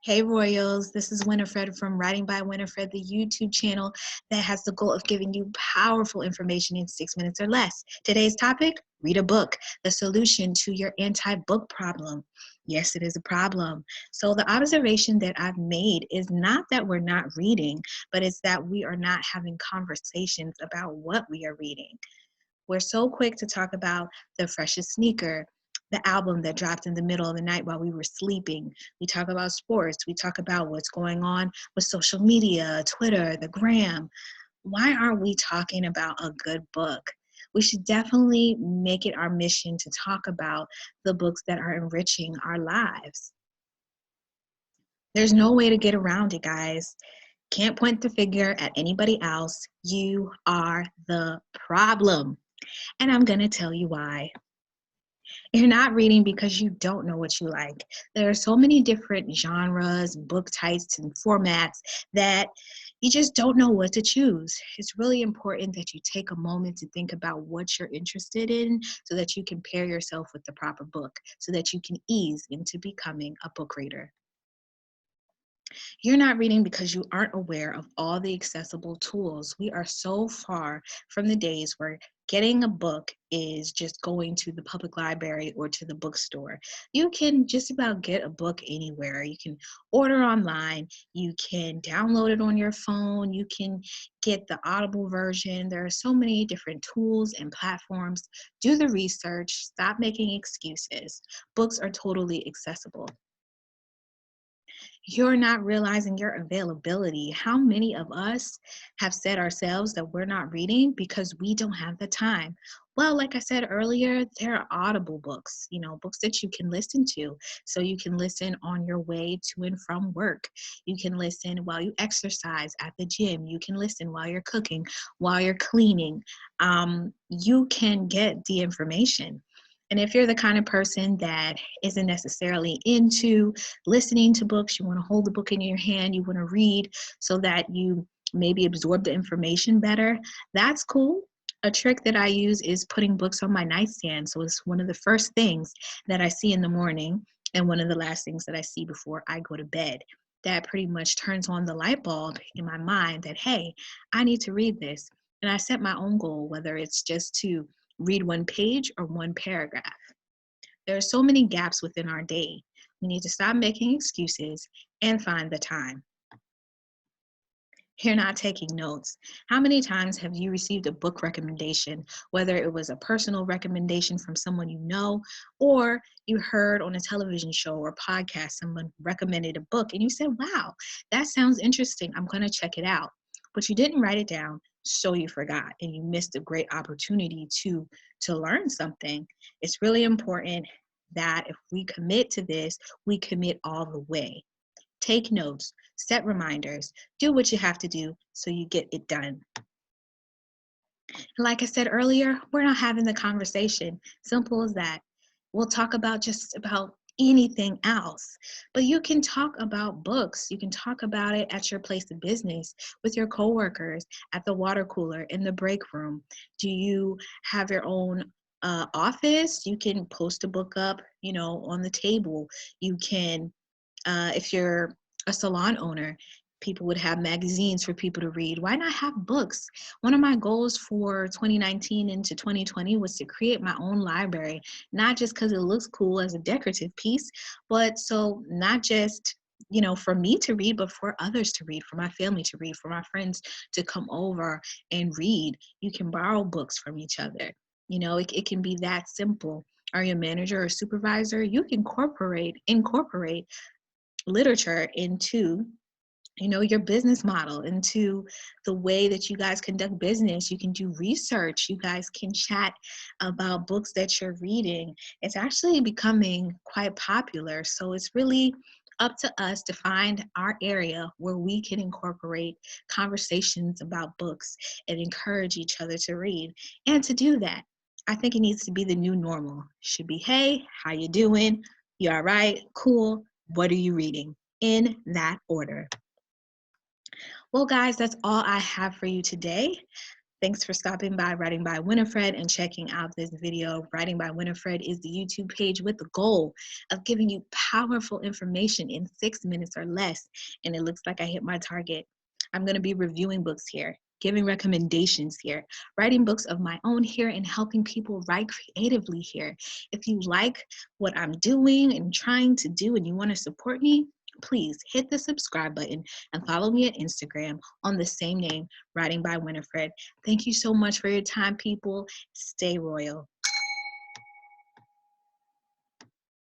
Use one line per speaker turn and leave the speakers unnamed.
Hey Royals, this is Winifred from Writing by Winifred, the YouTube channel that has the goal of giving you powerful information in 6 minutes or less. Today's topic, read a book, the solution to your anti-book problem. Yes, it is a problem. So the observation that I've made is not that we're not reading, but it's that we are not having conversations about what we are reading. We're so quick to talk about the freshest sneaker, the album that dropped in the middle of the night while we were sleeping. We talk about sports. We talk about what's going on with social media, Twitter, the gram. Why aren't we talking about a good book? We should definitely make it our mission to talk about the books that are enriching our lives. There's no way to get around it, guys. Can't point the finger at anybody else. You are the problem. And I'm going to tell you why. You're not reading because you don't know what you like. There are so many different genres, book types, and formats that you just don't know what to choose. It's really important that you take a moment to think about what you're interested in so that you can pair yourself with the proper book so that you can ease into becoming a book reader. You're not reading because you aren't aware of all the accessible tools. We are so far from the days where getting a book is just going to the public library or to the bookstore. You can just about get a book anywhere. You can order online, you can download it on your phone, you can get the Audible version. There are so many different tools and platforms. Do the research, stop making excuses. Books are totally accessible. You're not realizing your availability. How many of us have said ourselves that we're not reading because we don't have the time? Well, like I said earlier, there are audible books, books that you can listen to. So you can listen on your way to and from work. You can listen while you exercise at the gym. You can listen while you're cooking, while you're cleaning. You can get the information. And if you're the kind of person that isn't necessarily into listening to books, you want to hold the book in your hand, you want to read so that you maybe absorb the information better, that's cool. A trick that I use is putting books on my nightstand. So it's one of the first things that I see in the morning and one of the last things that I see before I go to bed. That pretty much turns on the light bulb in my mind that, hey, I need to read this. And I set my own goal, whether it's just to read one page or one paragraph. There are so many gaps within our day. We need to stop making excuses and find the time. You're not taking notes. How many times have you received a book recommendation, whether it was a personal recommendation from someone you know, or you heard on a television show or podcast, someone recommended a book and you said, wow, that sounds interesting. I'm going to check it out. But you didn't write it down, so you forgot and you missed a great opportunity to learn something. It's really important that if we commit to this, we commit all the way. Take notes, set reminders, do what you have to do so you get it done. Like I said earlier, we're not having the conversation. Simple as that. We'll talk about just about anything else. But you can talk about books. You can talk about it at your place of business, with your coworkers, at the water cooler, in the break room. Do you have your own office? You can post a book up, on the table. You can, if you're a salon owner, people would have magazines for people to read. Why not have books? One of my goals for 2019 into 2020 was to create my own library, not just because it looks cool as a decorative piece, but so not just for me to read, but for others to read, for my family to read, for my friends to come over and read. You can borrow books from each other. It can be that simple. Are you a manager or supervisor? You can incorporate literature into your business model, into the way that you guys conduct business. You can do research. You guys can chat about books that you're reading. It's actually becoming quite popular. So it's really up to us to find our area where we can incorporate conversations about books and encourage each other to read. And to do that, I think it needs to be the new normal. It should be, hey, how you doing? You all right? Cool. What are you reading? In that order. Well, guys, that's all I have for you today. Thanks for stopping by Writing by Winifred and checking out this video. Writing by Winifred is the YouTube page with the goal of giving you powerful information in 6 minutes or less. And it looks like I hit my target. I'm going to be reviewing books here, giving recommendations here, writing books of my own here, and helping people write creatively here. If you like what I'm doing and trying to do and you want to support me, please hit the subscribe button and follow me at Instagram on the same name, Writing by Winifred. Thank you so much for your time, people. Stay royal.